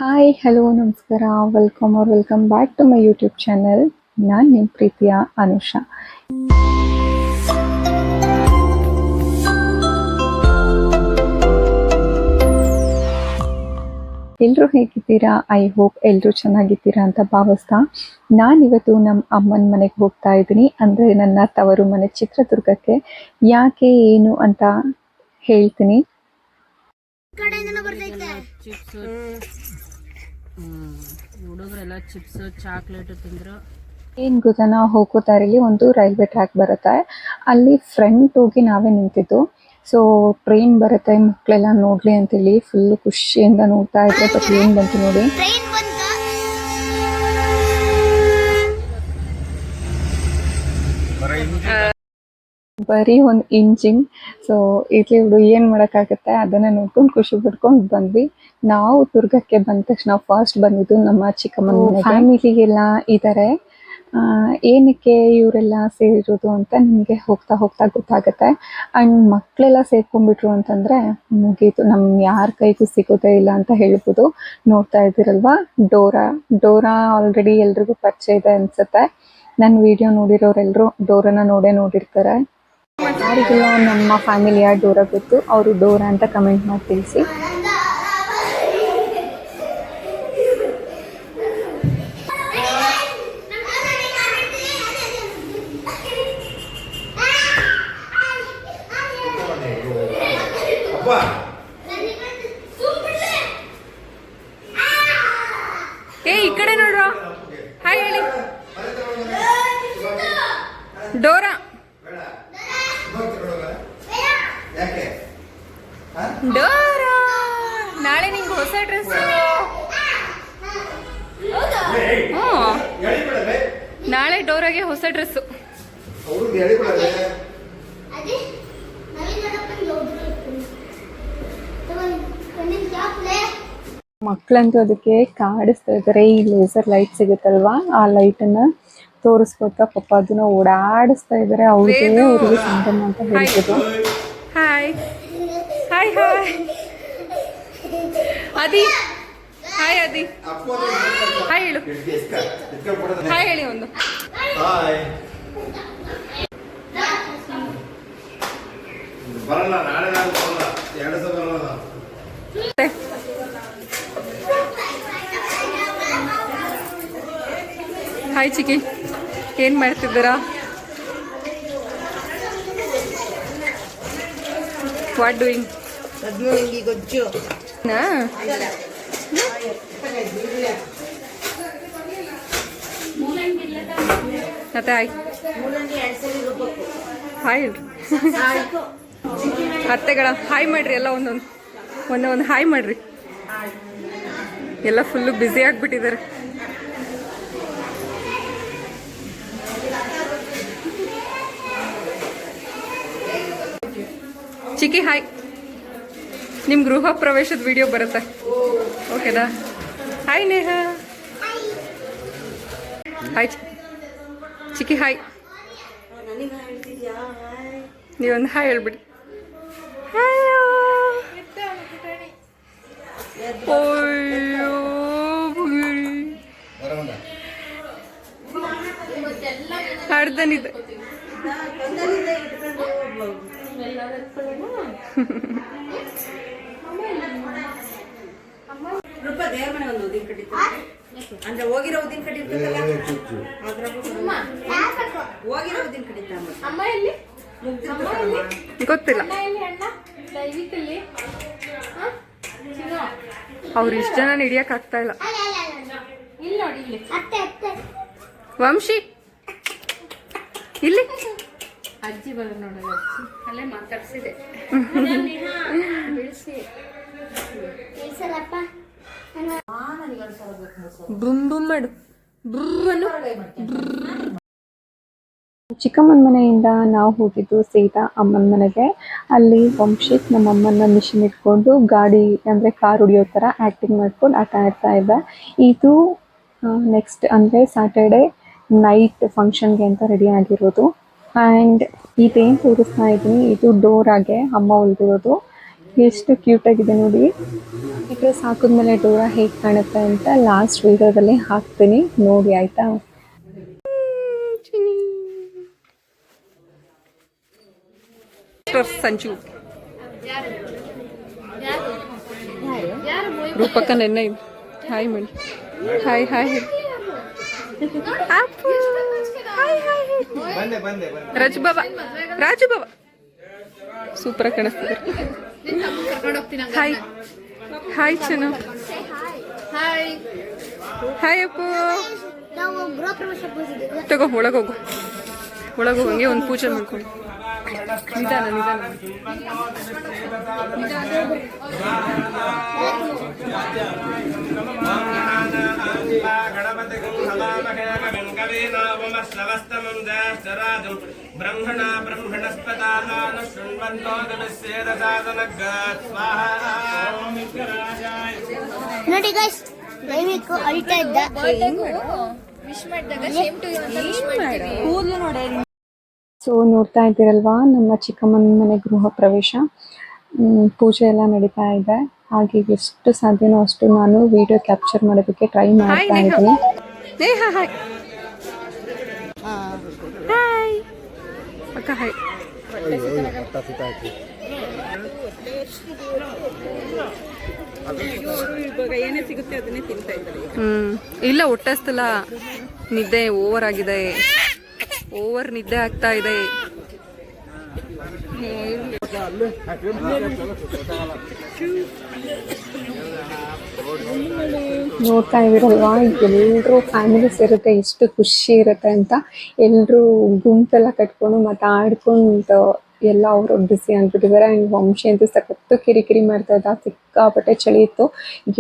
Hi hello ನಮಸ್ಕಾರ welcome back to my YouTube channel. ನಾನು ನಿಮ್ಮ ಪ್ರೀತಿಯ ಅನುಷಾ. ಎಲ್ಲರೂ ಹೇಗಿದ್ದೀರಾ? ಐ ಹೋಪ್ ಎಲ್ಲರೂ ಚೆನ್ನಾಗಿದ್ದೀರಾ ಅಂತ ಭಾವಿಸ್ತಾ ನಾನಿವತ್ತು ನಮ್ಮ ಅಮ್ಮನ ಮನೆಗೆ ಹೋಗ್ತಾ ಇದ್ದೀನಿ. ಅಂದರೆ ನನ್ನ ತವರು ಮನೆ ಚಿತ್ರದುರ್ಗಕ್ಕೆ. ಯಾಕೆ ಏನು ಅಂತ ಹೇಳ್ತೀನಿ. ಹುಡುಗರೆಲ್ಲ ಚಿಪ್ಸ್ ಚಾಕ್ಲೇಟ್ ತಿಂದ್ರು. ಏನು ಗೊತ್ತಾ, ನಾವು ಹೋಗೋ ದಾರಿಲಿ ಒಂದು ರೈಲ್ವೆ ಟ್ರ್ಯಾಕ್ ಬರುತ್ತೆ. ಅಲ್ಲಿ ಫ್ರಂಟ್ ಹೋಗಿ ನಾವೇ ನಿಂತಿದ್ದು. ಸೊ ಟ್ರೈನ್ ಬರುತ್ತೆ, ಮಕ್ಕಳೆಲ್ಲ ನೋಡ್ಲಿ ಅಂತೇಳಿ ಫುಲ್ ಖುಷಿಯಿಂದ ನೋಡ್ತಾ ಇದ್ರೆ. ಬಟ್ ಏನು ಬಂತು ನೋಡಿ, ಬರೀ ಒಂದು ಇಂಜಿನ್. ಸೊ ಇರ್ಲಿ ಬಿಡು, ಏನು ಮಾಡೋಕ್ಕಾಗತ್ತೆ. ಅದನ್ನ ನೋಡ್ಕೊಂಡು ಖುಷಿ ಪಡ್ಕೊಂಡು ಬಂದ್ವಿ. ನಾವು ದುರ್ಗಕ್ಕೆ ಬಂದ ತಕ್ಷಣ ಫಸ್ಟ್ ಬಂದಿದ್ದು ನಮ್ಮ ಚಿಕ್ಕಮ್ಮನ ಮನೆಗೆ. ಫ್ಯಾಮಿಲಿಗೆಲ್ಲ ಇದ್ದಾರೆ. ಏನಕ್ಕೆ ಇವರೆಲ್ಲ ಸೇರಿರೋದು ಅಂತ ನಿಮಗೆ ಹೋಗ್ತಾ ಹೋಗ್ತಾ ಗೊತ್ತಾಗುತ್ತೆ. ಆ್ಯಂಡ್ ಮಕ್ಕಳೆಲ್ಲ ಸೇರ್ಕೊಂಡ್ಬಿಟ್ರು ಅಂತಂದರೆ ಮುಗೀತು, ನಮ್ಮ ಯಾರ ಕೈಗೂ ಸಿಗೋದೇ ಇಲ್ಲ ಅಂತ ಹೇಳ್ಬೋದು. ನೋಡ್ತಾ ಇದ್ದೀರಲ್ವಾ, ಡೋರಾ ಆಲ್ರೆಡಿ ಎಲ್ರಿಗೂ ಪರಿಚಯ ಇದೆ ಅನಿಸುತ್ತೆ. ನನ್ನ ವಿಡಿಯೋ ನೋಡಿರೋರೆಲ್ಲರೂ ಡೋರನ್ನ ನೋಡಿರ್ತಾರೆ. ಯಾರಿಗೆಲ್ಲ ನಮ್ಮ ಫ್ಯಾಮಿಲಿಯ ಡೋರಾ ಗೊತ್ತು, ಅವರು ಡೋರಾ ಅಂತ ಕಮೆಂಟ್ ಮಾಡಿ ತಿಳಿಸಿ. ಈ ಕಡೆ ನೋಡ್ರ, ಹಾಯ್ ಹೇಳಿ. ಡೋರಾ ಡೋರಾ, ನಾಳೆ ನಿಂಗೆ ಹೊಸ ಡ್ರೆಸ್. ನಾಳೆ ಡೋರಾಗೆ ಹೊಸ ಡ್ರೆಸ್. ಮಕ್ಕಳಂತೂ ಅದಕ್ಕೆ ಕಾಡಿಸ್ತಾ ಇದ್ದಾರೆ. ಈ ಲೇಸರ್ ಲೈಟ್ ಸಿಗುತ್ತಲ್ವಾ, ಆ ಲೈಟನ್ನು ತೋರಿಸ್ಕೊತಾ ಪಾಪ ಅದನ್ನ ಓಡಾಡಿಸ್ತಾ ಇದ್ದಾರೆ. ಅವ್ರಿಗೆ ಸಂಭ್ರಮ ಅಂತ ಹೇಳ್ಬೋದು. ಹಾಯ್ ಹಾಯ್ ಹಾಯ್ ಅದಿ, ಹಾಯ್ ಅದಿ, ಹಾಯ್ ಹೇಳು. ಹಾಯ್ ಹೇಳಿ ಒಂದು. ಬರಲ್ಲ, ನಾಳೆ ಬರಲ್ಲ, 2 ದಿವಸ ಬರಲ್ಲ. ಹಾಯ್ ಚಿಕ್ಕಿ, ಏನು ಮಾಡ್ತಿದ್ದೀರಾ? What doing? ಗೊಜ್ಜು ಮತ್ತೆ ಹಾಯ್ ಹಾಯ್ ಅತ್ತೆಗಳ ಹಾಯ್ ಮಾಡ್ರಿ. ಎಲ್ಲ ಒಂದೊಂದು ಹಾಯ್ ಮಾಡ್ರಿ. ಎಲ್ಲ ಫುಲ್ಲು ಬ್ಯುಸಿ ಆಗಿಬಿಟ್ಟಿದ್ದಾರೆ. ಚಿಕ್ಕಿ ಹಾಯ್. ನಿಮ್ಮ ಗೃಹ ಪ್ರವೇಶದ ವಿಡಿಯೋ ಬರುತ್ತೆ, ಓಕೆನಾ? ಹಾಯ್ ನೇಹ. ಹಾಯ್ ಚಿಕ್ಕಿ ಹಾಯ್. ನೀವೊಂದು ಹಾಯ್ ಹೇಳ್ಬಿಡಿ. ಅಯ್ಯೋ ಅರ್ಧನಿದೆ. ಅಂದ್ರೆ ಹೋಗಿರೋ ಉದ್ದಿನ ಕಡ್ಡಿ ಗೊತ್ತಿಲ್ಲ. ಅವ್ರು ಇಷ್ಟು ಜನ ಹಿಡಿಯಕ್ ಆಗ್ತಾ ಇಲ್ಲ. ವಂಶಿ ಇಲ್ಲಿ ಅಜ್ಜಿ ಬರ ನೋಡಲ್ಲ, ಅಜ್ಜಿ ಅಲ್ಲೇ ಮಾತಾಡ್ಸಿದೆ. ಬುಮ್ ಬುಮ್ ಮಾಡು. ಚಿಕ್ಕಮ್ಮನ ಮನೆಯಿಂದ ನಾವು ಹೋಗಿದ್ದು ಸೀದಾ ಅಮ್ಮನ ಮನೆಗೆ. ಅಲ್ಲಿ ವಂಶಿಕ್ ನಮ್ಮಮ್ಮನ ಮಿಷಿನ್ ಇಟ್ಕೊಂಡು ಗಾಡಿ ಅಂದರೆ ಕಾರ್ ಹೊಡಿಯೋ ಥರ ಆ್ಯಕ್ಟಿಂಗ್ ಮಾಡ್ಕೊಂಡು ಆಟ ಆಡ್ತಾ ಇದ್ದ. ಇದು ನೆಕ್ಸ್ಟ್ ಅಂದರೆ ಸ್ಯಾಟರ್ಡೆ ನೈಟ್ ಫಂಕ್ಷನ್ಗೆ ಅಂತ ರೆಡಿ ಆಗಿರೋದು. ಆ್ಯಂಡ್ ಇದೇನು ತೋರಿಸ್ತಾ ಇದ್ದೀನಿ, ಇದು ಡೋರಾಗೆ ಅಮ್ಮ ಹೊಲ್ದಿರೋದು. ಎಷ್ಟು ಕ್ಯೂಟ್ ಆಗಿದೆ ನೋಡಿ. ಈ ಡ್ರೆಸ್ ಹಾಕಿದ್ಮೇಲೆ ಡೋರಾ ಹೇಗೆ ಕಾಣುತ್ತೆ ಅಂತ ಲಾಸ್ಟ್ ವಿಡಿಯೋದಲ್ಲಿ ಹಾಕ್ತೀನಿ, ನೋಡಿ ಆಯ್ತಾ. ಸಂಚು ರೂಪಕ್ಕ ನೆನ್ನೆ ಹಾಯ್ ಮಾಡಿ ಹಾಯ್ ಹಾಯ್ ರಾಜು ಬಾಬಾ ಸೂಪರ್ ಆಗಿ ಕಾಣಿಸ್ತಿದ್ದಾರೆ. ಹಾಯ್ ಹಾಯ್ ಚೆನ್ನ ಹಾಯ್ ಅಪ್ಪು ತಗೋ ಒಳಗೋಗು ಹಂಗೆ ಒಂದು ಪೂಜೆ ಮಾಡ್ಕೊಂಡು ನಿಧಾನ ನೋಡಿ ಗೈಸ್, ದಯವಿಟ್ಟು ಅಳ್ತಾ ಇದ್ದ ವಿಶ್ ಮಾಡಿದಾಗ ಸೇಮ್ ಟು ಯು ಅಂತ ವಿಶ್ ಮಾಡ್ತೀವಿ. ಕೂದಲು ನೋಡಿ. ಸೊ ನೋಡ್ತಾ ಇದ್ದೀರಲ್ವಾ, ನಮ್ಮ ಚಿಕ್ಕಮ್ಮನ ಮನೆ ಗೃಹ ಪ್ರವೇಶ, ಪೂಜೆ ಎಲ್ಲ ನಡೀತಾ ಇದೆ. ಹಾಗೆ ಎಷ್ಟು ಸಾಧ್ಯನೋ ಅಷ್ಟು ನಾನು ವಿಡಿಯೋ ಕ್ಯಾಪ್ಚರ್ ಮಾಡೋದಕ್ಕೆ ಟ್ರೈ ಮಾಡ್ತಾ ಇದ್ದೀನಿ. ಇಲ್ಲ ಹೊಟ್ಟೆಸ್ತಲ್ಲ, ನಿದ್ದೆ ಓವರ್ ಆಗಿದೆ, ಓವರ್ ನಿದ್ದೆ ಆಗ್ತಾ ಇದೆ. ನೋಡ್ತಾ ಇದ್ದೀರಲ್ವಾ, ಎಲ್ಲರೂ ಫ್ಯಾಮಿಲಿ ಸೇರುತ್ತೆ, ಎಷ್ಟು ಖುಷಿ ಇರುತ್ತೆ ಅಂತ. ಎಲ್ಲರೂ ಗುಂಪೆಲ್ಲ ಕಟ್ಕೊಂಡು ಮತ್ತು ಆಡ್ಕೊಂಡು ಎಲ್ಲ ಅವರು ಬಿಸಿ ಅಂದ್ಬಿಟ್ಟಿದ್ದಾರೆ. ಆ್ಯಂಡ್ ವಂಶಿ ಅಂತೂ ಸಖತ್ತು ಕಿರಿಕಿರಿ ಮಾಡ್ತಾ ಇದ್ದ, ಸಿಕ್ಕಾಪಟ್ಟೆ ಚಳಿ ಇತ್ತು.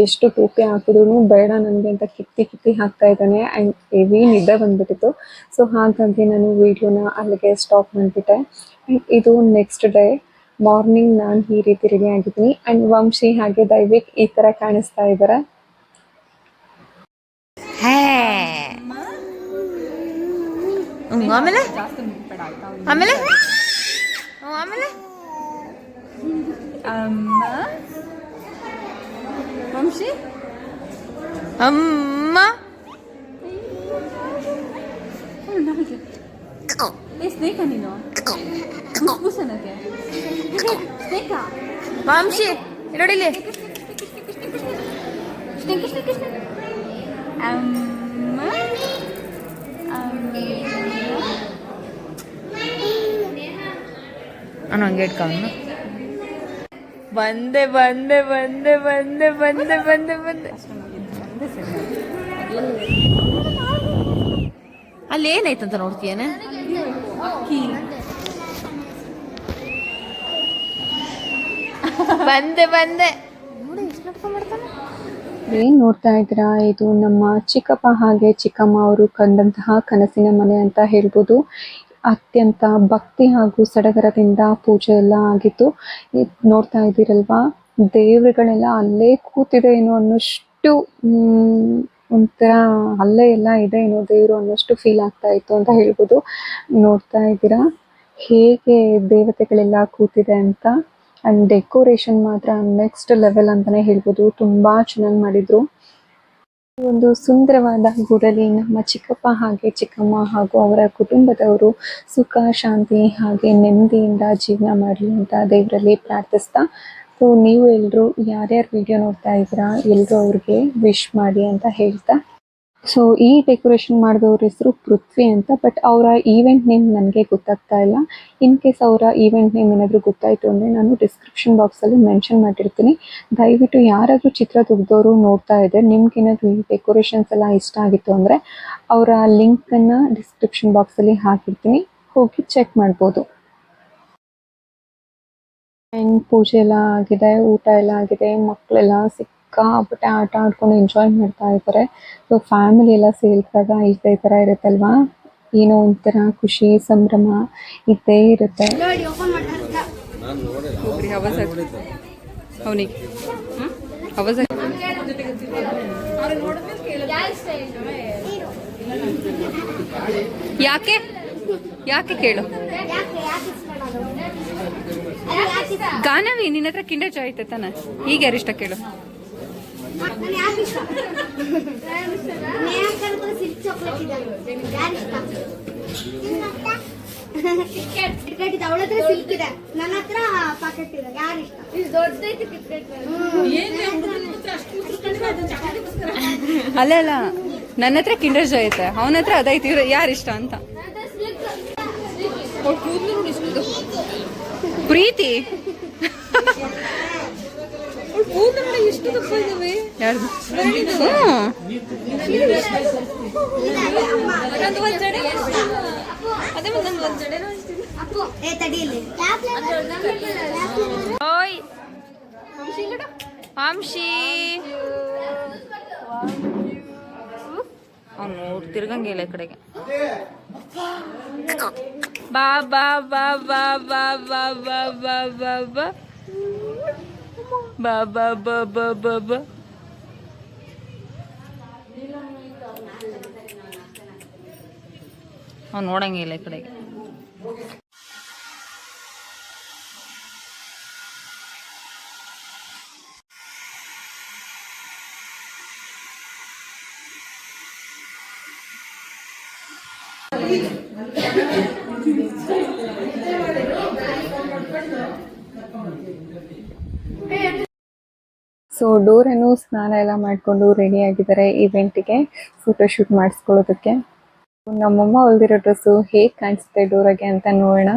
ಎಷ್ಟು ಟೋಪಿ ಹಾಕಿದ್ರು ಬೇಡ ನನಗೆ ಅಂತ ಕಿತ್ತಿ ಹಾಕ್ತಾ ಇದ್ದಾನೆ. ಆ್ಯಂಡ್ ಹೆವಿ ನಿದ್ದೆ ಬಂದ್ಬಿಟ್ಟಿತ್ತು. ಸೊ ಹಾಗಾಗಿ ನಾನು ವಿಡಿಯೋನ ಅಲ್ಲಿಗೆ ಸ್ಟಾಪ್ ಮಾಡಿಬಿಟ್ಟೆ. ಆ್ಯಂಡ್ ಇದು ನೆಕ್ಸ್ಟ್ ಡೇ ಮಾರ್ನಿಂಗ್ ನಾನು ಈ ರೀತಿ ರೆಡಿ ಆಗಿದ್ದೀನಿ. ಆ್ಯಂಡ್ ವಂಶಿ ಹಾಗೆ ದೈವಿಕ್ ಈ ಥರ ಕಾಣಿಸ್ತಾ ಇದ್ದಾರೆ. ಆಮೇಲೆ ಆಮೇಲೆ ಆಮೇಲೆ ವಂಶಿ ಅಮ್ಮ ಸ್ನೇಕ ನೀನು ವಂಶಿ ನೋಡಿಲಿ. ನಾನು ಹಂಗೆ ಇಟ್ಕೊಂಡು ಬಂದೆ ಬಂದೆ ಬಂದೆ ಬಂದೆ ಬಂದೆ ಬಂದೆ ಬಂದೆ ಅಲ್ಲಿ ಏನಾಯ್ತಂತ ನೋಡ್ತೀಯನ? ಬಂದೆ ಬಂದೆ ಏನ್ ನೋಡ್ತಾ ಇದ್ದೀರಾ, ಇದು ನಮ್ಮ ಚಿಕ್ಕಪ್ಪ ಹಾಗೆ ಚಿಕ್ಕಮ್ಮ ಅವರು ಕಂಡಂತಹ ಕನಸಿನ ಮನೆ ಅಂತ ಹೇಳ್ಬೋದು. ಅತ್ಯಂತ ಭಕ್ತಿ ಹಾಗೂ ಸಡಗರದಿಂದ ಪೂಜೆ ಎಲ್ಲ ಆಗಿತ್ತು. ನೋಡ್ತಾ ಇದ್ದೀರಲ್ವಾ, ದೇವರುಗಳೆಲ್ಲ ಅಲ್ಲೇ ಕೂತಿದೆ ಏನೋ ಅನ್ನೋಷ್ಟು ಒಂಥರ ಅಲ್ಲೇ ಎಲ್ಲ ಇದೆ ಏನೋ ದೇವರು ಅನ್ನೋಷ್ಟು ಫೀಲ್ ಆಗ್ತಾ ಇತ್ತು ಅಂತ ಹೇಳ್ಬೋದು. ನೋಡ್ತಾ ಇದ್ದೀರಾ ಹೇಗೆ ದೇವತೆಗಳೆಲ್ಲ ಕೂತಿದೆ ಅಂತ. ಆ್ಯಂಡ್ ಡೆಕೋರೇಷನ್ ಮಾತ್ರ ನೆಕ್ಸ್ಟ್ ಲೆವೆಲ್ ಅಂತಲೇ ಹೇಳ್ಬೋದು, ತುಂಬ ಚೆನ್ನಾಗಿ ಮಾಡಿದರು. ಒಂದು ಸುಂದರವಾದ ಗೂಡಲ್ಲಿ ನಮ್ಮ ಚಿಕ್ಕಪ್ಪ ಹಾಗೆ ಚಿಕ್ಕಮ್ಮ ಹಾಗೂ ಅವರ ಕುಟುಂಬದವರು ಸುಖ ಶಾಂತಿ ಹಾಗೆ ನೆಮ್ಮದಿಯಿಂದ ಜೀವನ ಮಾಡಲಿ ಅಂತ ದೇವರಲ್ಲಿ ಪ್ರಾರ್ಥಿಸ್ತಾ, ಸೊ ನೀವು ಎಲ್ಲರೂ ಯಾರ್ಯಾರು ವಿಡಿಯೋ ನೋಡ್ತಾ ಇದ್ದೀರಾ ಎಲ್ಲರೂ ಅವ್ರಿಗೆ ವಿಶ್ ಮಾಡಿ ಅಂತ ಹೇಳ್ತಾ. ಸೊ ಈ ಡೆಕೋರೇಷನ್ ಮಾಡಿದವ್ರ ಹೆಸರು ಪೃಥ್ವಿ ಅಂತ, ಬಟ್ ಅವರ ಈವೆಂಟ್ ನೇಮ್ ನನಗೆ ಗೊತ್ತಾಗ್ತಾ ಇಲ್ಲ. ಇನ್ ಕೇಸ್ ಅವರ ಈವೆಂಟ್ ನೇಮ್ ಏನಾದರೂ ಗೊತ್ತಾಯಿತು ಅಂದರೆ ನಾನು ಡಿಸ್ಕ್ರಿಪ್ಷನ್ ಬಾಕ್ಸಲ್ಲಿ ಮೆನ್ಷನ್ ಮಾಡಿರ್ತೀನಿ. ದಯವಿಟ್ಟು ಯಾರಾದರೂ ಚಿತ್ರದುರ್ಗದವರು ನೋಡ್ತಾ ಇದ್ದರೆ ನಿಮ್ಗೇನಾದರೂ ಈ ಡೆಕೋರೇಷನ್ಸ್ ಎಲ್ಲ ಇಷ್ಟ ಆಗಿತ್ತು ಅಂದರೆ ಅವರ ಲಿಂಕನ್ನು ಡಿಸ್ಕ್ರಿಪ್ಷನ್ ಬಾಕ್ಸಲ್ಲಿ ಹಾಕಿರ್ತೀನಿ, ಹೋಗಿ ಚೆಕ್ ಮಾಡ್ಬೋದು. ಆ್ಯಂಡ್ ಪೂಜೆ ಎಲ್ಲ ಆಗಿದೆ, ಊಟ ಎಲ್ಲ ಆಗಿದೆ, ಮಕ್ಕಳೆಲ್ಲ ಸಿಕ್ಕಾಪಟ್ಟೆ ಆಟ ಆಡ್ಕೊಂಡು ಎಂಜಾಯ್ ಮಾಡ್ತಾ ಇದ್ದಾರೆ. ಸೊ ಫ್ಯಾಮಿಲಿ ಎಲ್ಲ ಸೇರಿದಾಗ ಇದೇ ಥರ ಇರುತ್ತಲ್ವಾ, ಏನೋ ಒಂಥರ ಖುಷಿ ಸಂಭ್ರಮ ಇದ್ದೇ ಇರುತ್ತೆ. ಅವನಿಗೆ ಯಾಕೆ ಯಾಕೆ ಕೇಳು. ಗಾನವಿ ನಿನ್ನ ಹತ್ರ ಕಿಂಡರ್ ಜಾಯ್ ಐತೆ ತಾನೆ, ಈಗ ಯಾರಿಷ್ಟ ಕೇಳು. ಅವಳ ಹತ್ರ ಸಿಲ್ಕ್ ಇದೆ, ನನ್ನ ಹತ್ರ ಪಾಕೆಟ್ ಇದೆ. ಯಾರಿಷ್ಟ? ಅಲ್ಲ ಅಲ್ಲ, ನನ್ನ ಹತ್ರ ಕಿಂಡರ್ ಜಾಯ್ ಐತೆ, ಅವನ ಹತ್ರ ಅದೈತಿ. ಇವ್ರು ಯಾರಿಷ್ಟ ಅಂತ. ಪ್ರೀತಿ ಯಾರ್ದು? ಓಯ್ ವಂಶಿ, ಅವ್ನು ತಿರ್ಗಂಗಿಲ್ಲ ಈ ಕಡೆಗೆ. ಬಾ ಬಾ ಬಾ ಬಾ ಬಾ ಬಾ ಬಾ ಬಾ ಬಾ ಬಾ ಬಾ ಬಾ ಬಾ ಬಾ ಬಾ ಬಾ. ಅವ್ನು ನೋಡಂಗಿಲ್ಲ ಈ ಕಡೆಗೆ. ಸೊ ಡೋರನ್ನು ಸ್ನಾನ ಎಲ್ಲ ಮಾಡಿಕೊಂಡು ರೆಡಿ ಆಗಿದ್ದಾರೆ ಇವೆಂಟಿಗೆ, ಫೋಟೋಶೂಟ್ ಮಾಡಿಸ್ಕೊಳ್ಳೋದಕ್ಕೆ. ನಮ್ಮಮ್ಮ ಹೊಲ್ದಿರೋ ಡ್ರೆಸ್ಸು ಹೇಗೆ ಕಾಣಿಸುತ್ತೆ ಡೋರಾಗೆ ಅಂತ ನೋಡೋಣ.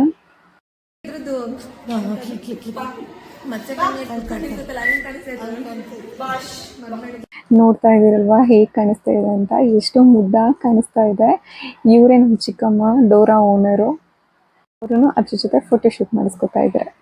ನೋಡ್ತಾ ಇದೀರಲ್ವಾ ಹೇಗೆ ಕಾಣಿಸ್ತಾ ಇದೆ ಅಂತ, ಎಷ್ಟು ಮುದ್ದಾಗಿ ಕಾಣಿಸ್ತಾ ಇದೆ. ಇವರೇ ನಮ್ಮ ಚಿಕ್ಕಮ್ಮ, ಡೋರಾ ಓನರು. ಅವರು ಅದ್ರ ಜೊತೆ ಫೋಟೋಶೂಟ್ ಮಾಡಿಸ್ಕೊತಾ ಇದ್ದಾರೆ.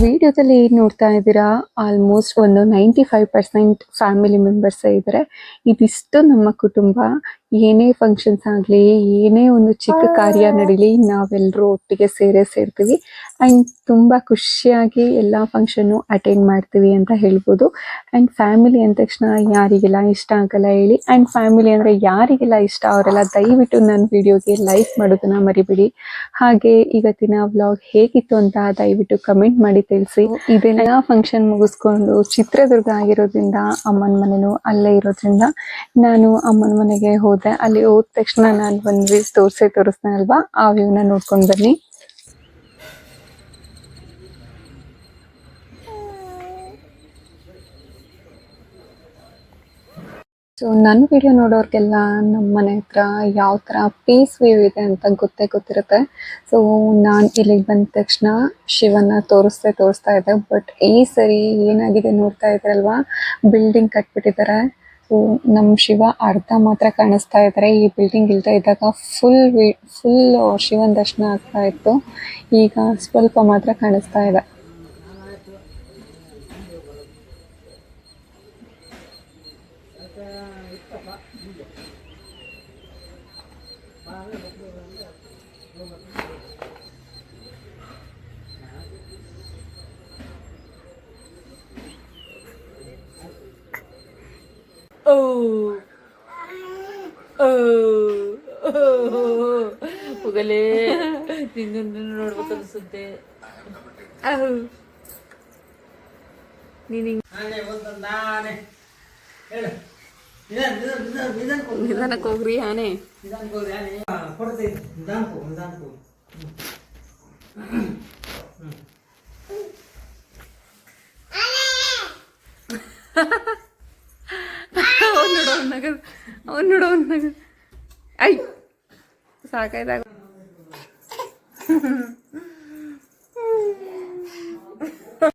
ವಿಡಿಯೋದಲ್ಲಿ ಏನು ನೋಡ್ತಾ ಇದ್ದೀರಾ, ಆಲ್ಮೋಸ್ಟ್ ಒಂದು 95% ಫ್ಯಾಮಿಲಿ ಮೆಂಬರ್ಸ್ ಇದ್ದಾರೆ. ಇದಿಷ್ಟು ನಮ್ಮ ಕುಟುಂಬ. ಏನೇ ಫಂಕ್ಷನ್ಸ್ ಆಗಲಿ, ಏನೇ ಒಂದು ಚಿಕ್ಕ ಕಾರ್ಯ ನಡೀಲಿ, ನಾವೆಲ್ಲರೂ ಒಟ್ಟಿಗೆ ಸೇರ್ತೀವಿ. ಆ್ಯಂಡ್ ತುಂಬ ಖುಷಿಯಾಗಿ ಎಲ್ಲ ಫಂಕ್ಷನ್ನು ಅಟೆಂಡ್ ಮಾಡ್ತೀವಿ ಅಂತ ಹೇಳ್ಬೋದು. ಆ್ಯಂಡ್ ಫ್ಯಾಮಿಲಿ ಅಂದ ತಕ್ಷಣ ಯಾರಿಗೆಲ್ಲ ಇಷ್ಟ ಆಗಲ್ಲ ಹೇಳಿ. ಆ್ಯಂಡ್ ಫ್ಯಾಮಿಲಿ ಅಂದರೆ ಯಾರಿಗೆಲ್ಲ ಇಷ್ಟ ಅವರೆಲ್ಲ ದಯವಿಟ್ಟು ನನ್ನ ವಿಡಿಯೋಗೆ ಲೈಕ್ ಮಾಡೋದನ್ನ ಮರಿಬೇಡಿ. ಹಾಗೆ ಇವತ್ತಿನ ವ್ಲಾಗ್ ಹೇಗಿತ್ತು ಅಂತ ದಯವಿಟ್ಟು ಕಮೆಂಟ್ ಮಾಡಿ ತಿಳಿಸಿ. ಇದೆಲ್ಲ ಫಂಕ್ಷನ್ ಮುಗಿಸ್ಕೊಂಡು ಚಿತ್ರದುರ್ಗ ಆಗಿರೋದ್ರಿಂದ, ಅಮ್ಮನ ಮನೆನೂ ಅಲ್ಲೇ ಇರೋದ್ರಿಂದ ನಾನು ಅಮ್ಮನ ಮನೆಗೆ ಹೋದೆ. ಅಲ್ಲಿ ಹೋದ ತಕ್ಷಣ ನಾನು ಒಂದು ವ್ಯೂ ತೋರಿಸ್ತಾನಲ್ವಾ, ಆ ವ್ಯೂನ ನೋಡ್ಕೊಂಡು ಬನ್ನಿ. ಸೊ ನನ್ನ ವಿಡಿಯೋ ನೋಡೋರಿಗೆಲ್ಲ ನಮ್ಮ ಮನೆ ಹತ್ರ ಯಾವ ಥರ ಪೀಸ್ ವ್ಯೂ ಇದೆ ಅಂತ ಗೊತ್ತಿರುತ್ತೆ. ಸೊ ನಾನು ಇಲ್ಲಿಗೆ ಬಂದ ತಕ್ಷಣ ಶಿವನ ತೋರಿಸ್ತಾ ಇದ್ದೆ. ಬಟ್ ಈ ಸರಿ ಏನಾಗಿದೆ ನೋಡ್ತಾ ಇದ್ರಲ್ವಾ, ಬಿಲ್ಡಿಂಗ್ ಕಟ್ಬಿಟ್ಟಿದ್ದಾರೆ. ಸೊ ನಮ್ಮ ಶಿವ ಅರ್ಧ ಮಾತ್ರ ಕಾಣಿಸ್ತಾ ಇದ್ದಾರೆ. ಈ ಬಿಲ್ಡಿಂಗ್ ಇಲ್ದೇ ಇದ್ದಾಗ ಫುಲ್ ಶಿವನ ದರ್ಶನ ಆಗ್ತಾ ಇತ್ತು. ಈಗ ಸ್ವಲ್ಪ ಮಾತ್ರ ಕಾಣಿಸ್ತಾ ಇದೆ. ಹೋಗಲೇ ನಿನ್ನ ನೋಡ್ಬೇಕು ಅನ್ಸುತ್ತೆ. ನೀನು ನಿಧಾನಕ್ಕೆ ಹೋಗ್ರಿ ಆನೆ. ಅವ್ನು ನೋಡೋ ಐ ಸಾಕಾಯ್ದಾಗ